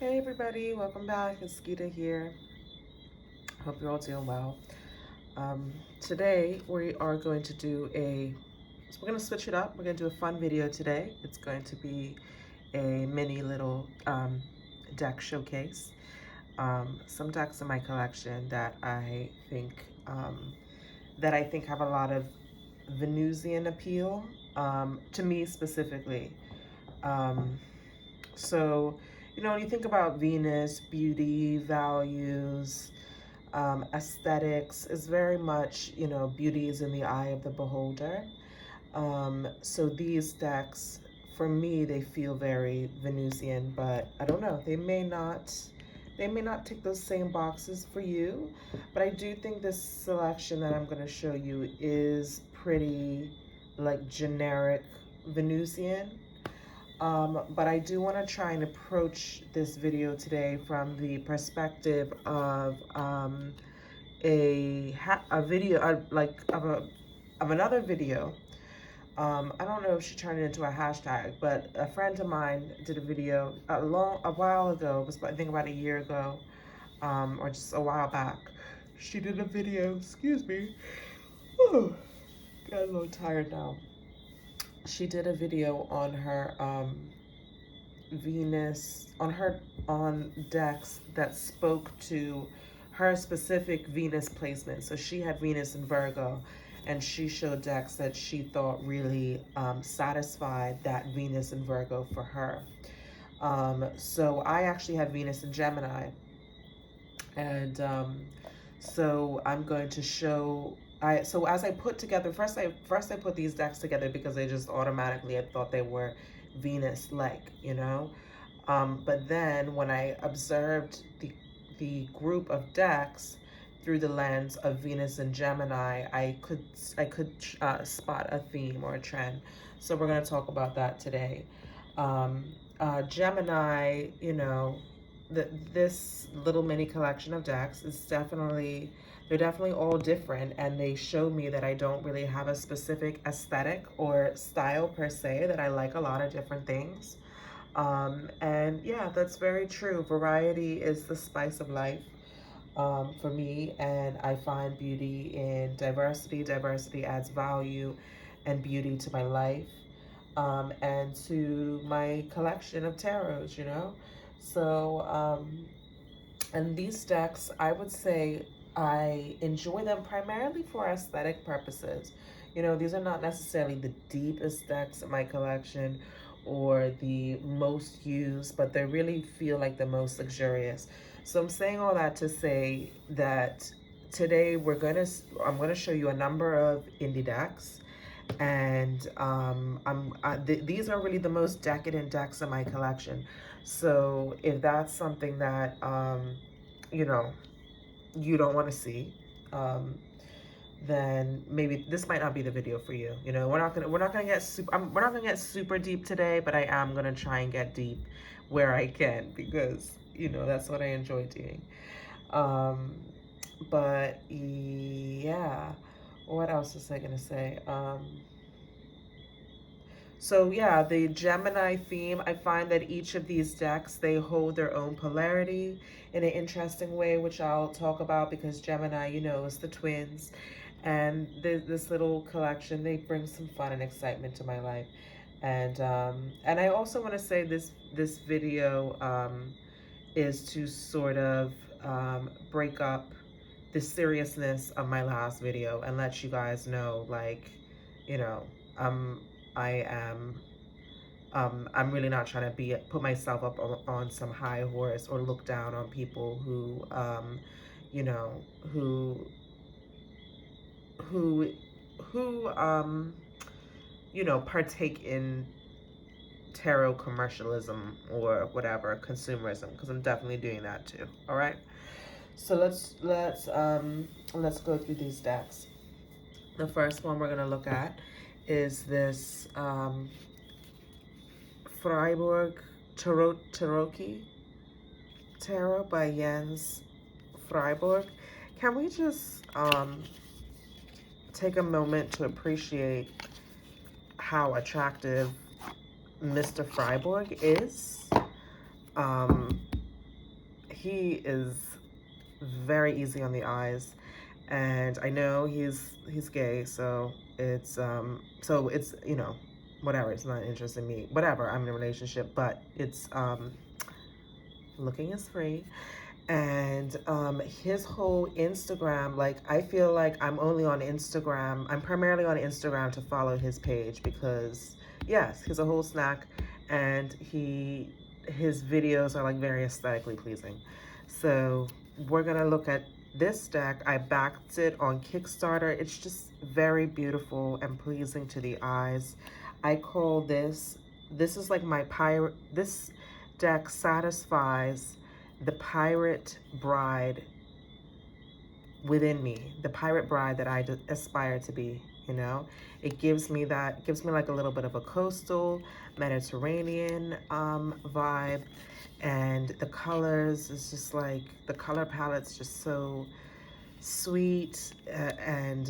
Hey everybody, welcome back. It's Gita here. Hope you're all doing well. Today we are going to do we're going to switch it up. We're going to do a fun video today. It's going to be a mini little deck showcase. Some decks in my collection that I think have a lot of Venusian appeal, to me specifically. So, when you think about Venus, beauty, values, aesthetics, is very much, beauty is in the eye of the beholder. So these decks, for me, they feel very Venusian, but I don't know, they may not tick those same boxes for you, but I do think this selection that I'm going to show you is pretty like generic Venusian. But I do want to try and approach this video today from the perspective of a video of another video. I don't know if she turned it into a hashtag, but a friend of mine did a video a while ago. It was, I think, about a year ago, or just a while back. She did a video. Excuse me. Whew, got a little tired now. She did a video on her Venus, on decks that spoke to her specific Venus placement. So she had Venus in Virgo, and she showed decks that she thought really satisfied that Venus in Virgo for her. So I actually had Venus in Gemini, and so I'm going to show. So as I put together, first I put these decks together because they just automatically, I thought they were Venus-like, but then when I observed the group of decks through the lens of Venus and Gemini, I could spot a theme or a trend. So we're going to talk about that today. Gemini, this little mini collection of decks is they're definitely all different, and they show me that I don't really have a specific aesthetic or style per se, that I like a lot of different things. And yeah, that's very true. Variety is the spice of life, for me, and I find beauty in diversity. Diversity adds value and beauty to my life, and to my collection of tarots, So, and these decks, I would say I enjoy them primarily for aesthetic purposes. These are not necessarily the deepest decks in my collection or the most used, but they really feel like the most luxurious. So I'm saying all that to say that today I'm gonna show you a number of indie decks, and these are really the most decadent decks in my collection. So if that's something that you don't want to see, then maybe this might not be the video for you. We're not gonna get super deep today, but I am gonna try and get deep where I can, because that's what I enjoy doing. But yeah, what else was I gonna say? So yeah, the Gemini theme, I find that each of these decks, they hold their own polarity in an interesting way, which I'll talk about, because Gemini, is the twins. And this little collection, they bring some fun and excitement to my life. And I also want to say this video is to sort of break up the seriousness of my last video and let you guys know, like, um, I am, I'm really not trying to put myself up on some high horse or look down on people who, you know, who, who, partake in tarot commercialism or whatever, consumerism, because I'm definitely doing that too. All right. So let's go through these decks. The first one we're gonna look at is this Freiburg Tarot by Yance Freiburg. Can we just take a moment to appreciate how attractive Mr. Freiburg is? he is very easy on the eyes, and I know he's gay, so it's you know, whatever, it's not interested in me, whatever, I'm in a relationship, but it's looking is free. And his whole Instagram, like, I feel like I'm primarily on Instagram to follow his page because yes, he's a whole snack, and his videos are like very aesthetically pleasing. So we're gonna look at this deck. I backed it on Kickstarter. It's just very beautiful and pleasing to the eyes. I call this is like my pirate. This deck satisfies the pirate bride within me, the pirate bride that I aspire to be, you know? It gives me like a little bit of a coastal Mediterranean vibe, and the colors is just like, the color palette's just so sweet, and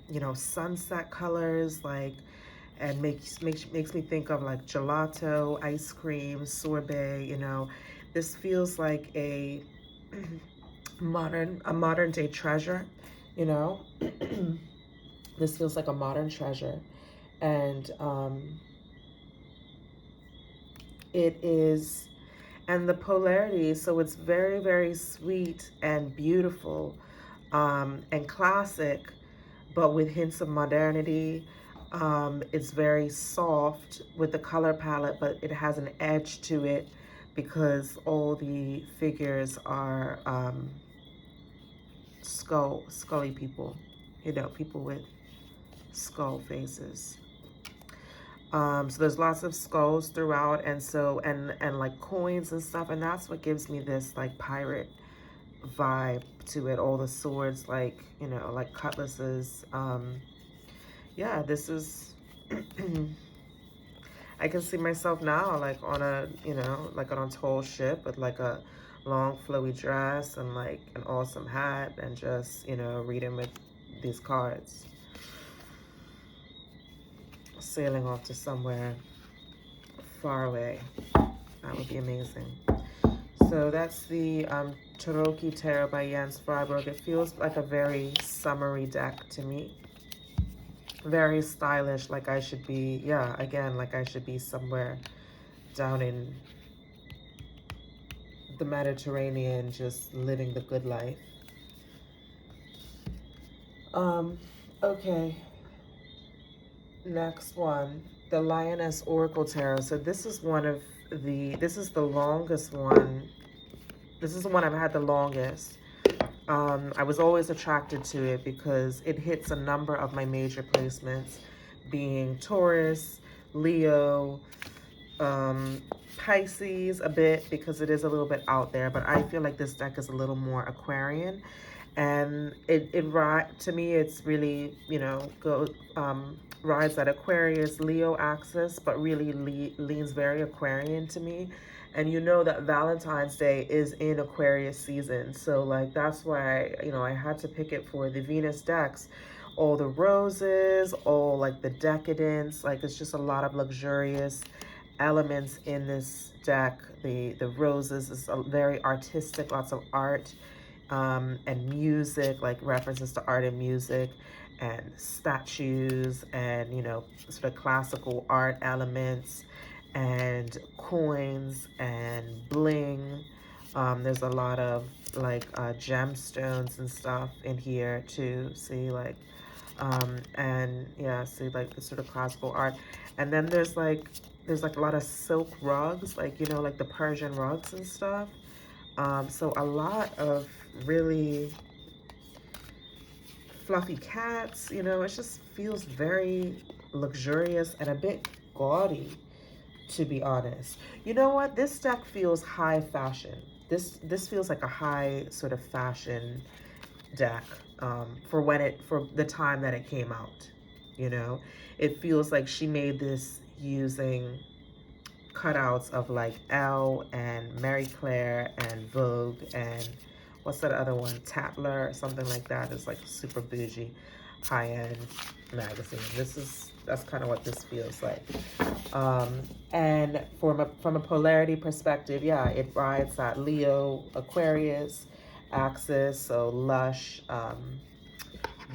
you know, sunset colors, like, and makes me think of like gelato, ice cream, sorbet, you know. This feels like a modern day treasure, you know. This feels like a modern treasure, and it is, and the polarity, so it's very, very sweet and beautiful, and classic, but with hints of modernity. It's very soft with the color palette, but it has an edge to it because all the figures are scully people, you know, people with skull faces. So there's lots of skulls throughout, and so and like coins and stuff, and that's what gives me this like pirate vibe to it. All the swords, like, you know, like cutlasses. Yeah, this is I can see myself now like on a, you know, like on a tall ship with like a long flowy dress and like an awesome hat, and just, you know, reading with these cards, sailing off to somewhere far away. That would be amazing. So that's the Cherokee Tarot by Yance Freiburg. It feels like a very summery deck to me. Very stylish, like I should be, yeah, again, like I should be somewhere down in the Mediterranean, just living the good life. Okay. Next one, the Lioness Oracle Tarot. So this is this is the longest one. This is the one I've had the longest. I was always attracted to it because it hits a number of my major placements, being Taurus, Leo, Pisces a bit, because it is a little bit out there, but I feel like this deck is a little more Aquarian, and to me, it's really, you know, rides that Aquarius Leo axis, but really leans very Aquarian to me. And you know that Valentine's Day is in Aquarius season, so like that's why, you know, I had to pick it for the Venus decks. All the roses, all like the decadence, like it's just a lot of luxurious elements in this deck. The roses is very artistic, lots of art, and music, like references to art and music, and statues, and, you know, sort of classical art elements, and coins and bling. There's a lot of like gemstones and stuff in here too. See, like, and yeah, see, like the sort of classical art. And then there's like a lot of silk rugs, like, you know, like the Persian rugs and stuff. So a lot of really fluffy cats, you know. It just feels very luxurious and a bit gaudy, to be honest. You know what? This deck feels high fashion. This feels like a high sort of fashion deck, for the time that it came out. You know, it feels like she made this using cutouts of like Elle and Mary Claire and Vogue and what's that other one, Tatler or something like that. It's like super bougie, high-end magazine. This That's kind of what this feels like. And from a polarity perspective, yeah, it rides that Leo Aquarius axis, so lush,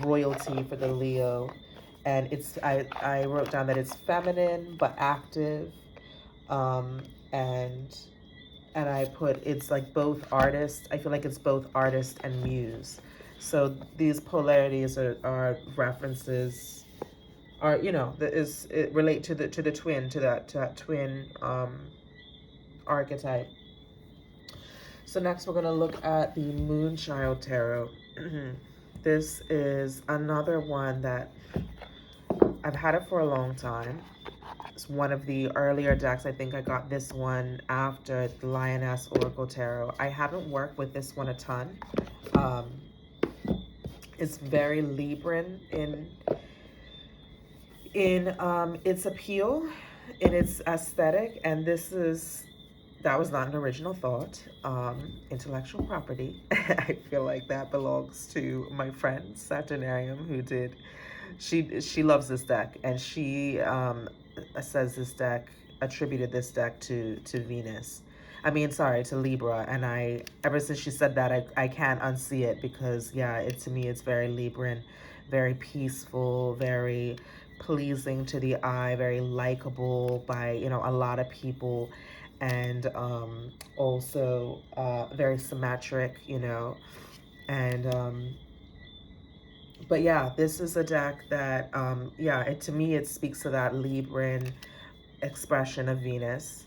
royalty for the Leo. And I wrote down that it's feminine but active, um, and and I put it's like both artist. I feel like it's both artist and muse. So these polarities are references, are, you know, that is, it relate to the twin, to that twin archetype. So next we're gonna look at the Moonchild Tarot. This is another one that I've had it for a long time. It's one of the earlier decks. I think I got this one after the Lioness Oracle Tarot. I haven't worked with this one a ton. Um, it's very Libran in its appeal, in its aesthetic, and that was not an original thought. Intellectual property. I feel like that belongs to my friend Saturnarium, who did. She loves this deck, and she says this deck attributed this deck to Venus. I mean, sorry, to Libra. And ever since she said that, I can't unsee it, because yeah, to me it's very Libran, very peaceful, very pleasing to the eye, very likable by, you know, a lot of people, and also very symmetric, you know, and but yeah, this is a deck that yeah, to me it speaks to that Libran expression of Venus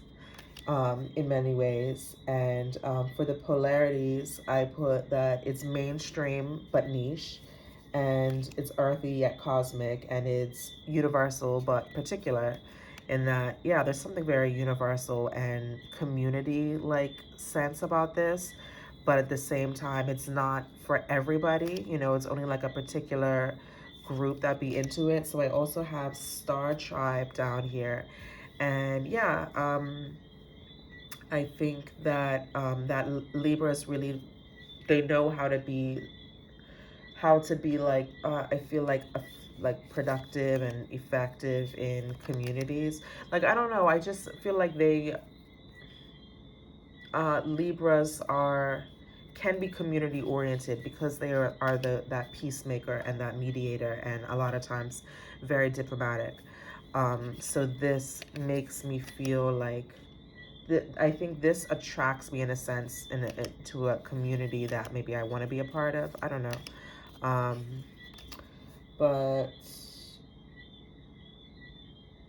in many ways. And for the polarities, I put that it's mainstream but niche, and it's earthy yet cosmic, and it's universal but particular, in that, yeah, there's something very universal and community like sense about this, but at the same time it's not for everybody, you know. It's only like a particular group that be into it. So I also have Star Tribe down here, and yeah, I think that that Libras really, they know how to be like, I feel like productive and effective in communities. Like, I don't know, I just feel like Libras can be community oriented, because they are that peacemaker and that mediator, and a lot of times very diplomatic. So this makes me feel like I think this attracts me in a sense, to a community that maybe I want to be a part of. I don't know. But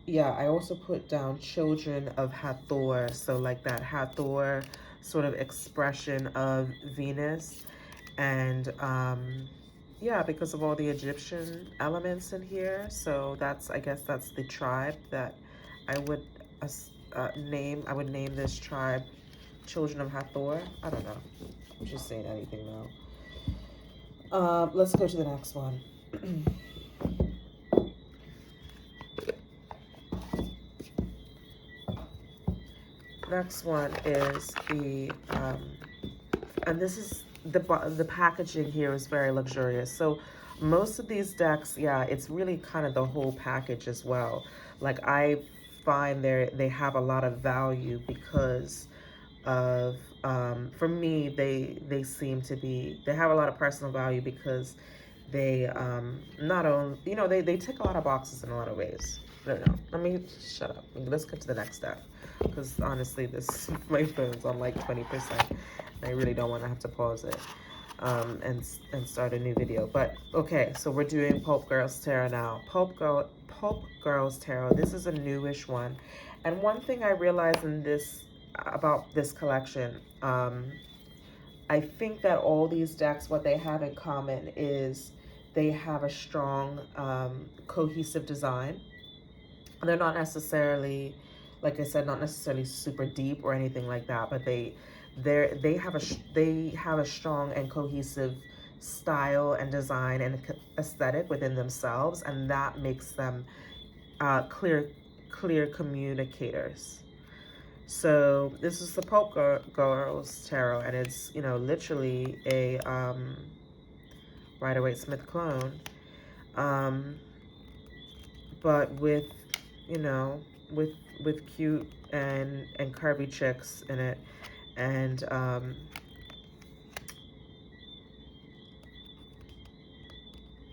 yeah, I also put down Children of Hathor. So like that Hathor sort of expression of Venus. And yeah, because of all the Egyptian elements in here. So I guess that's the tribe that I would I would name this tribe Children of Hathor. I don't know. I'm just saying anything now. Let's go to the next one. Next one is and this is the packaging here is very luxurious. So most of these decks, yeah, it's really kind of the whole package as well. Like, I find they have a lot of value because of for me, they seem to be, they have a lot of personal value, because they not only, you know, they tick a lot of boxes in a lot of ways. No, let me shut up. Let's get to the next step, because honestly, my phone's on like 20%. I really don't want to have to pause it and start a new video. But okay, so we're doing Pulp Girls Tarot now. Pulp Girls Tarot. This is a newish one, and one thing I realized about this collection, I think that all these decks, what they have in common is they have a strong cohesive design. They're not necessarily, like I said, not necessarily super deep or anything like that, but they have a strong and cohesive style and design and aesthetic within themselves, and that makes them clear communicators. So this is the Pulp Girls Tarot, and it's, you know, literally a Rider-Waite-Smith clone. but with, you know, with cute and curvy chicks in it. And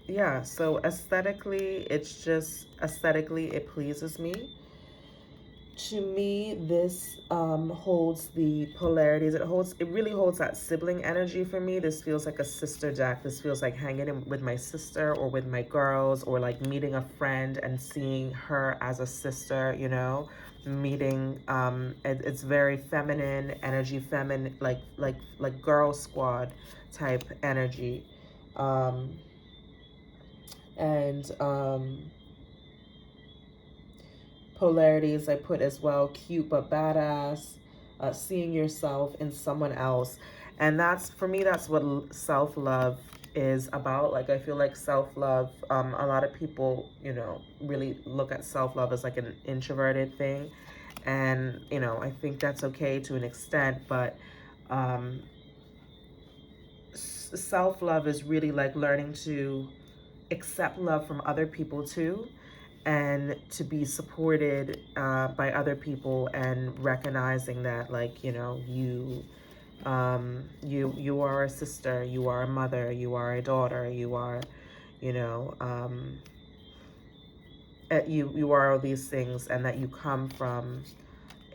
yeah, so aesthetically, it's just aesthetically it pleases me. To me, this holds the polarities. It really holds that sibling energy for me. This feels like a sister deck. This feels like hanging in with my sister or with my girls, or like meeting a friend and seeing her as a sister, you know, meeting it's very feminine energy, feminine, like girl squad type energy. And polarities I put as well: cute but badass, seeing yourself in someone else. And that's, for me, that's what self-love is about. Like, I feel like self-love, a lot of people, you know, really look at self-love as like an introverted thing. And, you know, I think that's okay to an extent, but um, self-love is really like learning to accept love from other people too, and to be supported by other people, and recognizing that, like, you know, you are a sister, you are a mother, you are a daughter, you are, you know, you are all these things, and that you come from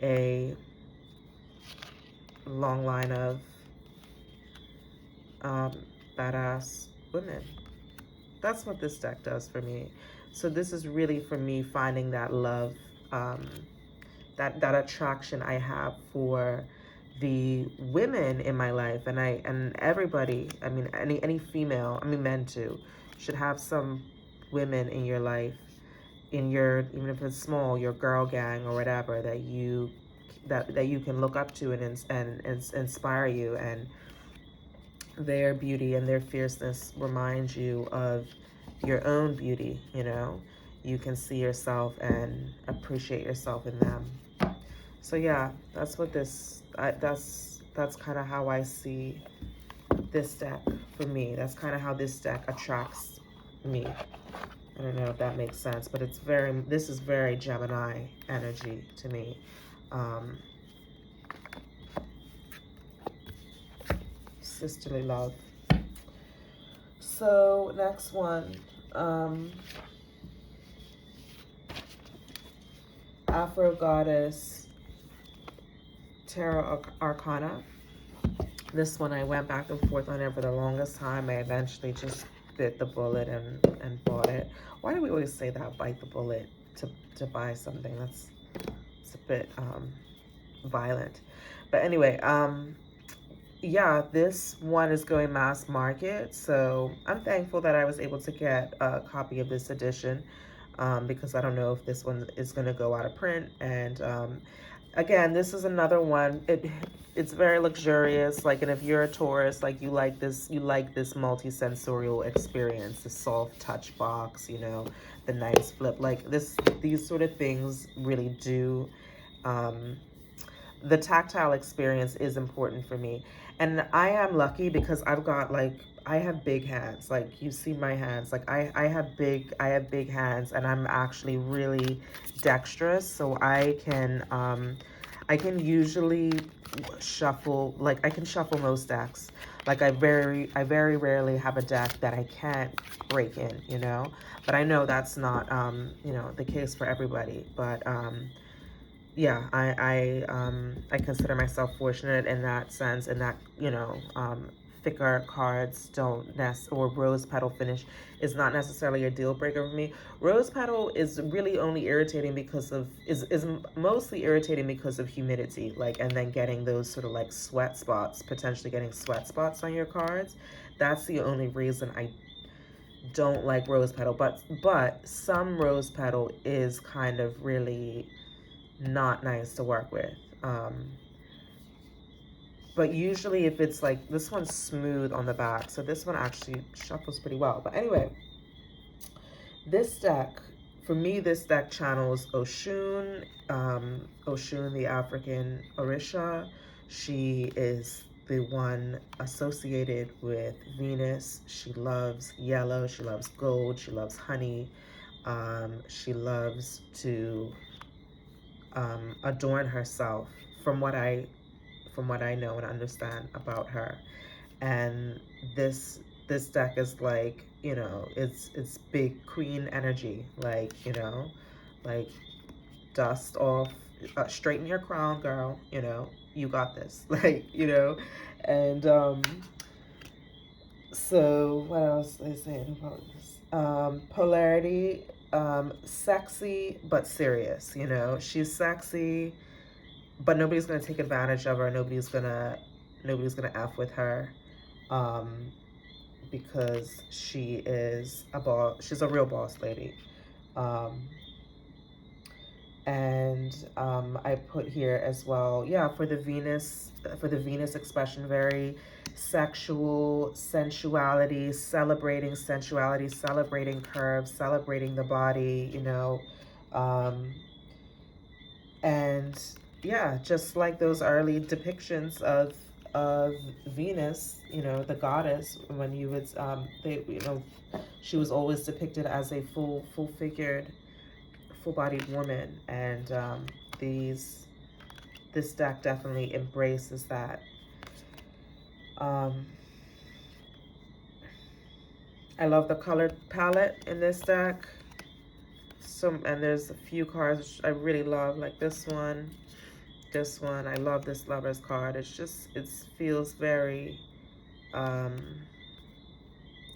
a long line of um, badass women. That's what this deck does for me. So this is really for me finding that love, um, that attraction I have for the women in my life, and everybody. I mean, any female. I mean, men too, should have some women in your life, in your, even if it's small, your girl gang or whatever, that you can look up to, and inspire you, and their beauty and their fierceness reminds you of your own beauty, you know? You can see yourself and appreciate yourself in them. So yeah, that's what that's kind of how I see this deck for me. That's kind of how this deck attracts me. I don't know if that makes sense, but this is very Gemini energy to me. Um, Sisterly love. So next one, Afro Goddess Tarot Arcana. This one I went back and forth on it for the longest time. I eventually just bit the bullet and bought it. Why do we always say that, bite the bullet, to buy something? It's a bit violent. But anyway, yeah, this one is going mass market, so I'm thankful that I was able to get a copy of this edition, because I don't know if this one is going to go out of print. And again, this is another one. It's very luxurious. Like, and if you're a Taurus, like, you like this multi-sensorial experience, the soft touch box, you know, the nice flip. Like, these sort of things really do. The tactile experience is important for me. And I am lucky because I have big hands. Like, you see my hands. Like, I have big hands, and I'm actually really dexterous. So I can usually shuffle, like, I can shuffle most decks. Like, I very rarely have a deck that I can't break in, you know? But I know that's not, you know, the case for everybody. But yeah, I consider myself fortunate in that sense, and that, you know, thicker cards don't or rose petal finish is not necessarily a deal breaker for me. Rose petal is really only irritating because of is mostly irritating because of humidity, like, and then getting those sort of like sweat spots, potentially getting sweat spots on your cards. That's the only reason I don't like rose petal. But some rose petal is kind of really not nice to work with. But usually if it's like, this one's smooth on the back, so this one actually shuffles pretty well. But anyway, this deck, for me, this deck channels Oshun, Oshun, the African Orisha. She is the one associated with Venus. She loves yellow, she loves gold, she loves honey. She loves to adorn herself from what I know and understand about her. And this deck is like, you know, it's big queen energy, like, you know, like dust off, straighten your crown, girl, you know, you got this. Like, you know. And so what else they saying about this? Polarity, sexy but serious, you know. She's sexy, but nobody's gonna take advantage of her. Nobody's gonna F with her. Um, because she's a real boss lady. Um, and I put here as well, yeah, for the Venus expression, very sexual, sensuality, celebrating curves, celebrating the body, you know. um, and yeah, just like those early depictions of Venus, you know, the goddess, when you would they, you know, she was always depicted as a full figured, full-bodied woman. And these this deck definitely embraces that. um I love the color palette in this deck. And there's a few cards I really love, like this one. I love this Lover's card. It feels very um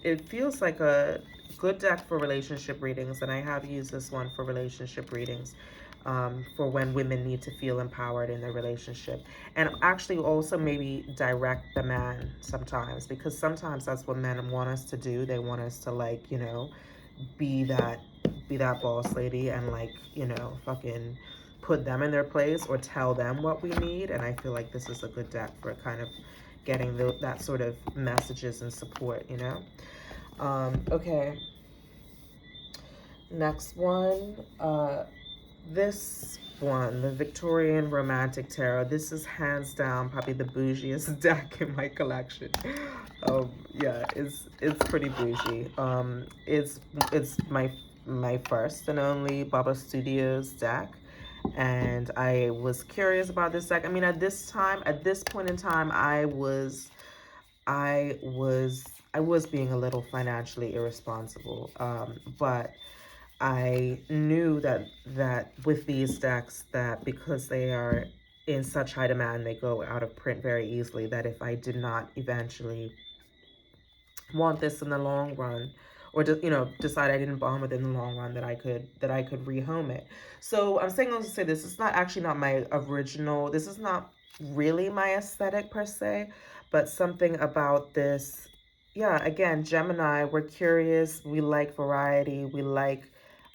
it feels like a good deck for relationship readings, and I have used this one for relationship readings, for when women need to feel empowered in their relationship, and actually also maybe direct the man sometimes, because sometimes that's what men want us to do. They want us to, like, you know, be that be that boss lady, and, like, you know, fucking put them in their place or tell them what we need. And I feel like this is a good deck for kind of getting that sort of messages and support, you know. Okay, next one. This one, the Victorian Romantic Tarot. This is hands down probably the bougiest deck in my collection. Yeah, it's pretty bougie. It's my first and only Baba Studios deck, and I was curious about this deck. I mean, at this point in time, I was I was being a little financially irresponsible, but I knew that with these decks, that because they are in such high demand, they go out of print very easily, that if I did not eventually want this in the long run, or you know, decide I didn't bond with it in the long run, that I could rehome it. So I'm saying also to say this is not actually not my original. This is not really my aesthetic per se, but something about this. Yeah, again, Gemini, we're curious. We like variety.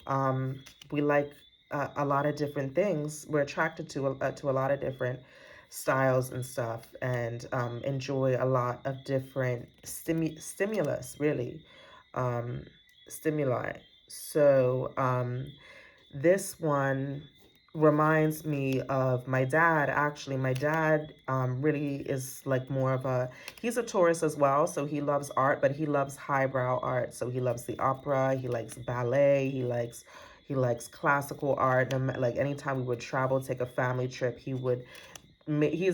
Um, we like a lot of different things. We're attracted to a lot of different styles and stuff, and enjoy a lot of different stimulus, really, um, stimuli. So this one reminds me of my dad. Actually, my dad really is like more of he's a Taurus as well, so he loves art, but he loves highbrow art. So he loves the opera, he likes ballet, he likes classical art. And like anytime we would travel, take a family trip, he's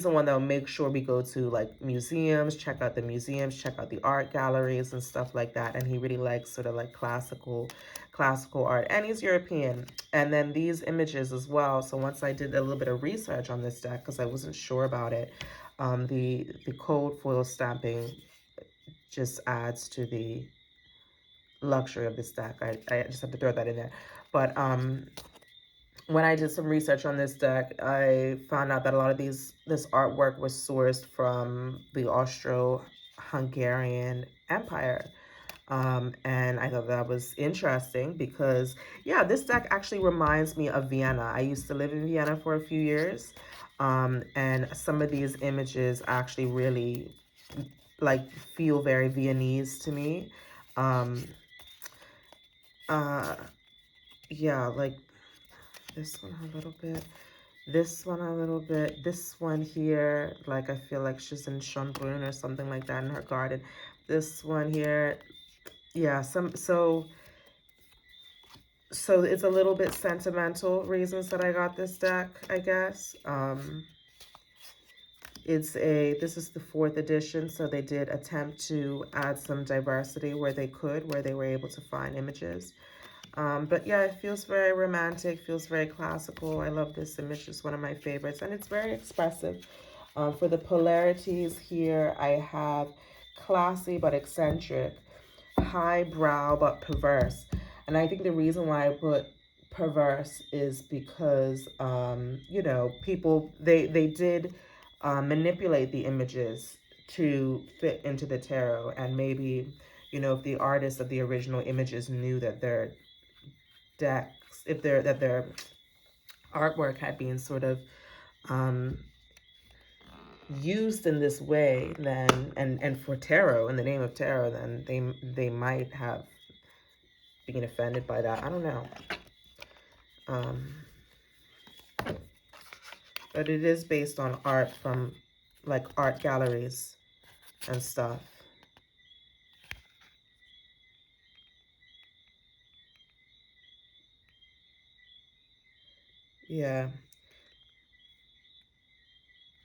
the one that will make sure we go to like museums, check out the museums, check out the art galleries and stuff like that. And he really likes sort of like classical art, and he's European. And then these images as well. So once I did a little bit of research on this deck, because I wasn't sure about it, the cold foil stamping just adds to the luxury of this deck. I just have to throw that in there. But when I did some research on this deck, I found out that a lot of this artwork was sourced from the Austro-Hungarian Empire. And I thought that was interesting because, yeah, this deck actually reminds me of Vienna. I used to live in Vienna for a few years, and some of these images actually really, like, feel very Viennese to me. Um, uh, yeah, like this one a little bit. This one a little bit. This one here, like, I feel like she's in Schönbrunn or something like that in her garden. This one here, yeah. So So it's a little bit sentimental reasons that I got this deck, I guess. This is the 4th edition, so they did attempt to add some diversity where they could, where they were able to find images. But yeah, it feels very romantic, feels very classical. I love this image, it's one of my favorites, and it's very expressive. For the polarities here, I have classy but eccentric, highbrow but perverse. And I think the reason why I put perverse is because, you know, people, they did manipulate the images to fit into the tarot. And maybe, you know, if the artists of the original images knew that their decks, that their artwork had been sort of used in this way, then and for tarot, in the name of tarot, then they might have been offended by that. I don't know. Um, but it is based on art from like art galleries and stuff. Yeah,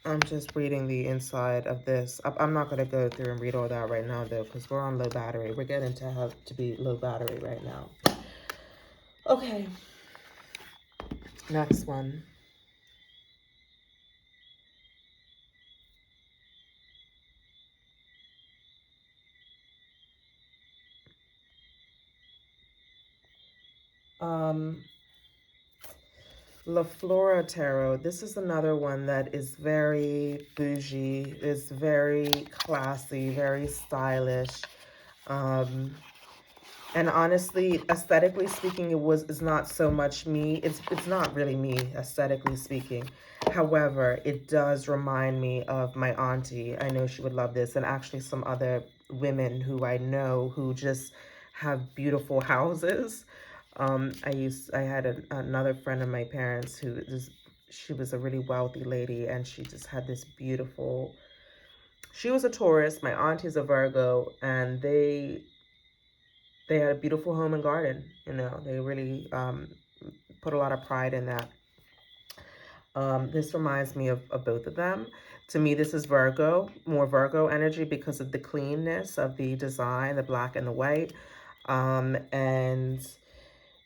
I'm just reading the inside of this. I'm not gonna go through and read all that right now though, because we're on low battery. We're getting to have to be low battery right now. Okay, next one. La Flora Tarot. This is another one that is very bougie, is very classy, very stylish. Um, and honestly, aesthetically speaking, is not so much me. It's not really me, aesthetically speaking. However, it does remind me of my auntie. I know she would love this, and actually some other women who I know who just have beautiful houses. I had another friend of my parents she was a really wealthy lady, and she just had this beautiful, she was a Taurus, my auntie's a Virgo, and they had a beautiful home and garden. You know, they really put a lot of pride in that. This reminds me of both of them. To me, this is Virgo, more Virgo energy because of the cleanness of the design, the black and the white. And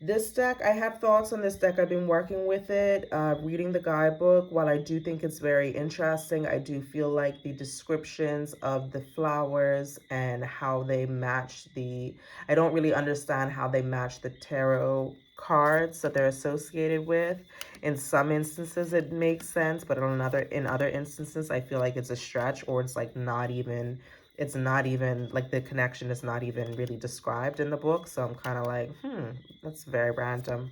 this deck, I have thoughts on this deck. I've been working with it, reading the guidebook. While I do think it's very interesting, I do feel like the descriptions of the flowers and how they match I don't really understand how they match the tarot cards that they're associated with. In some instances, it makes sense, but in other instances, I feel like it's a stretch, or it's not even like the connection is not even really described in the book. So I'm kind of like, that's very random.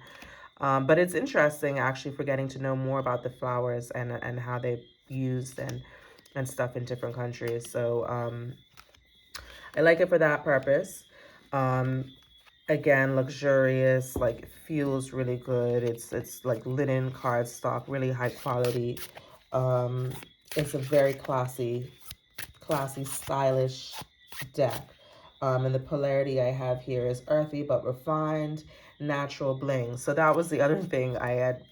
But it's interesting actually for getting to know more about the flowers and how they used and stuff in different countries. So I like it for that purpose. Again, luxurious, like it feels really good. It's like linen cardstock, really high quality. Um, it's a very classy, stylish deck. And the polarity I have here is earthy but refined, natural bling. So that was the other thing I had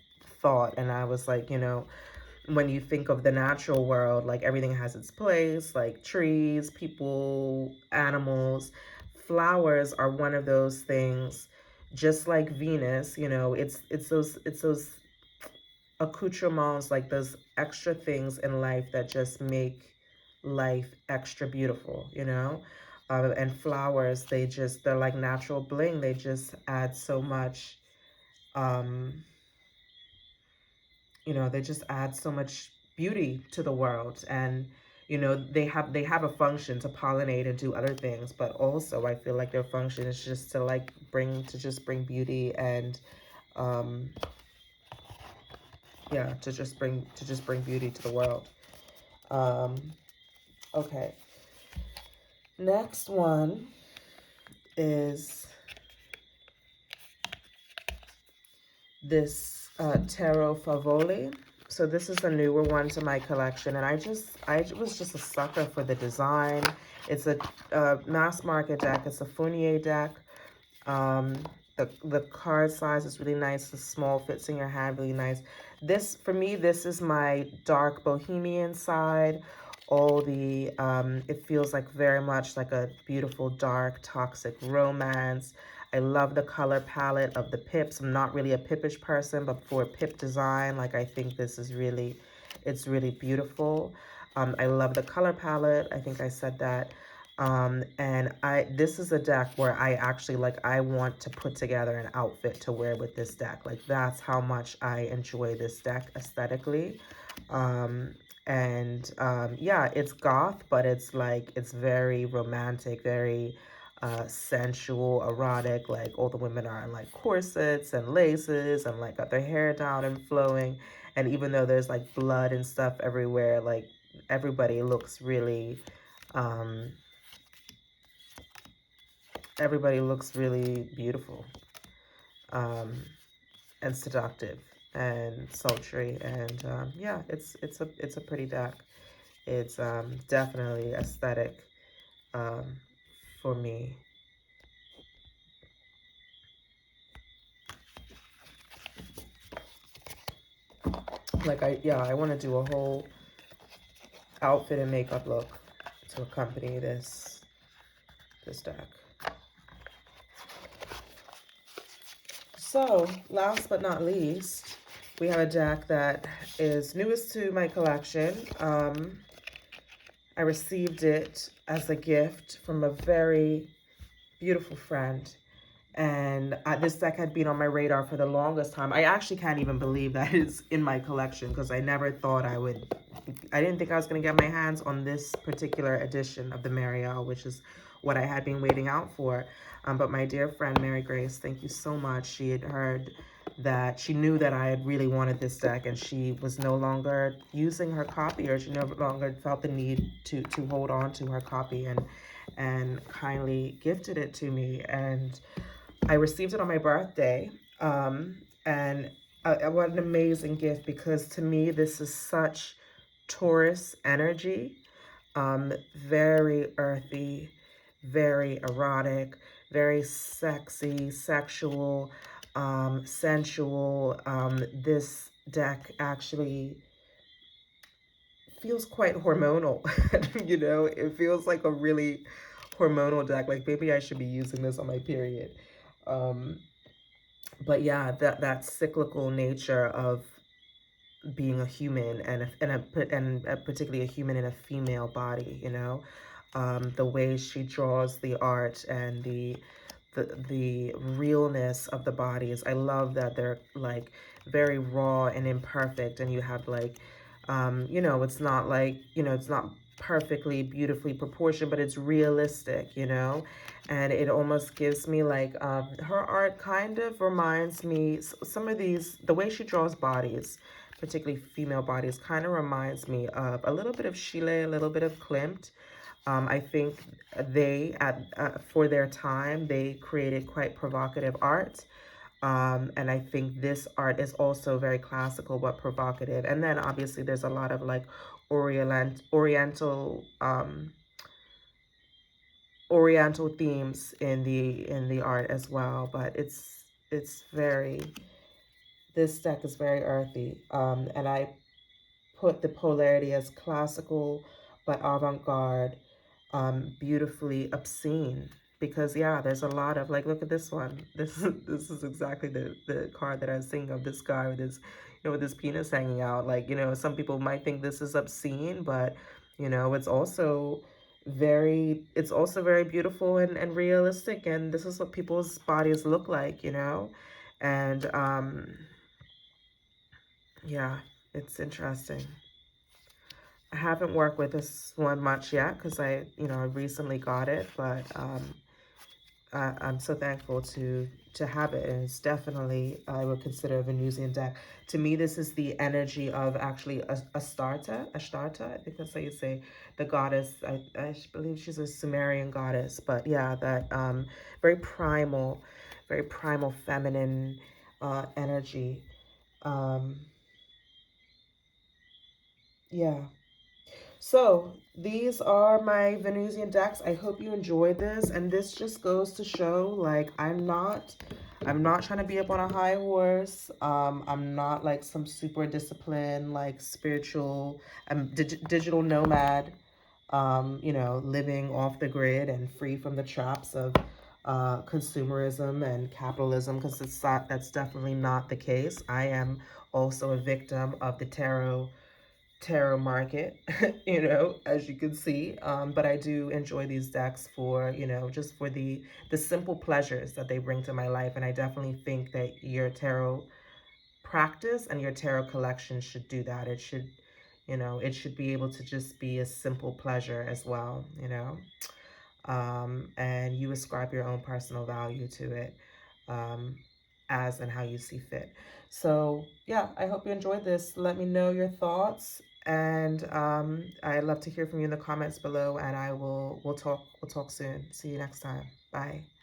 thought, and I was like, you know, when you think of the natural world, like everything has its place, like trees, people, animals. Flowers are one of those things, just like Venus, you know, it's those accoutrements, like those extra things in life that just make life extra beautiful, you know? And flowers, they're like natural bling. They just add so much, um, you know, they just add so much beauty to the world. And, you know, they have a function to pollinate and do other things, but also I feel like their function is just to like bring beauty and, um, yeah, to just bring beauty to the world. Um, okay. Next one is this Tarot Favoli. So this is a newer one to my collection, and I was just a sucker for the design. It's a mass market deck. It's a Fournier deck. Um, the card size is really nice. The small fits in your hand really nice. This, for me, this is my dark bohemian side. All the, it feels like very much like a beautiful, dark, toxic romance. I love the color palette of the pips. I'm not really a pippish person, but for pip design, like I think this is really, it's really beautiful. I love the color palette. I think I said that. And this is a deck where I actually, like, I want to put together an outfit to wear with this deck. Like, that's how much I enjoy this deck aesthetically. Yeah, it's goth, but it's like, it's very romantic, very sensual, erotic. Like, all the women are in like corsets and laces and like got their hair down and flowing. And even though there's like blood and stuff everywhere, like everybody looks really, um, everybody looks really beautiful, um, and seductive and sultry. And yeah, it's a pretty deck. It's definitely aesthetic, um, for me. Like I want to do a whole outfit and makeup look to accompany this deck. So last but not least, we have a deck that is newest to my collection. I received it as a gift from a very beautiful friend. And this deck had been on my radar for the longest time. I actually can't even believe that it's in my collection because I never thought I didn't think I was going to get my hands on this particular edition of the Marielle, which is what I had been waiting out for. But my dear friend, Mary Grace, thank you so much. She had heard that, she knew that I had really wanted this deck, and she was no longer using her copy, or she no longer felt the need to hold on to her copy, and kindly gifted it to me. And I received it on my birthday, and what an amazing gift, because to me, this is such Taurus energy, very earthy, very erotic, very sexy, sexual, sensual. This deck actually feels quite hormonal. You know, it feels like a really hormonal deck. Like maybe I should be using this on my period. Um, but yeah, that cyclical nature of being a human, and particularly a human in a female body, you know, the way she draws the art, and the realness of the bodies. I love that they're like very raw and imperfect, and you have like, you know, it's not like, you know, it's not perfectly beautifully proportioned, but it's realistic, you know. And it almost gives me like, her art kind of reminds me, some of these, the way she draws bodies, particularly female bodies, kind of reminds me of a little bit of Chile, a little bit of Klimt. I think they, for their time, they created quite provocative art. And I think this art is also very classical but provocative. And then obviously there's a lot of like Oriental, Oriental themes in the art as well. But it's very, this deck is very earthy. And I put the polarity as classical but avant-garde, beautifully obscene. Because yeah, there's a lot of like, look at this one. This is exactly the card that I was thinking of. This guy with his, you know, with his penis hanging out. Like, you know, some people might think this is obscene, but you know, it's also very beautiful and realistic. And this is what people's bodies look like, you know. And yeah, it's interesting. I haven't worked with this one much yet because I recently got it, but I'm so thankful to have it, and it's definitely, I would consider, a Venusian deck. To me, this is the energy of actually Ashtarta, I think that's how you say, the goddess. I believe she's a Sumerian goddess, but yeah, that very primal feminine energy. Um, yeah. So these are my Venusian decks. I hope you enjoyed this. And this just goes to show, like, I'm not trying to be up on a high horse. I'm not like some super disciplined, like spiritual, digital nomad, living off the grid and free from the traps of consumerism and capitalism, because that's definitely not the case. I am also a victim of the tarot market, as you can see. But I do enjoy these decks for, just for the simple pleasures that they bring to my life. And I definitely think that your tarot practice and your tarot collection should do that. It should be able to just be a simple pleasure as well. And you ascribe your own personal value to it, um, as and how you see fit. So yeah, I hope you enjoyed this. Let me know your thoughts, and I'd love to hear from you in the comments below. And we'll talk soon. See you next time. Bye.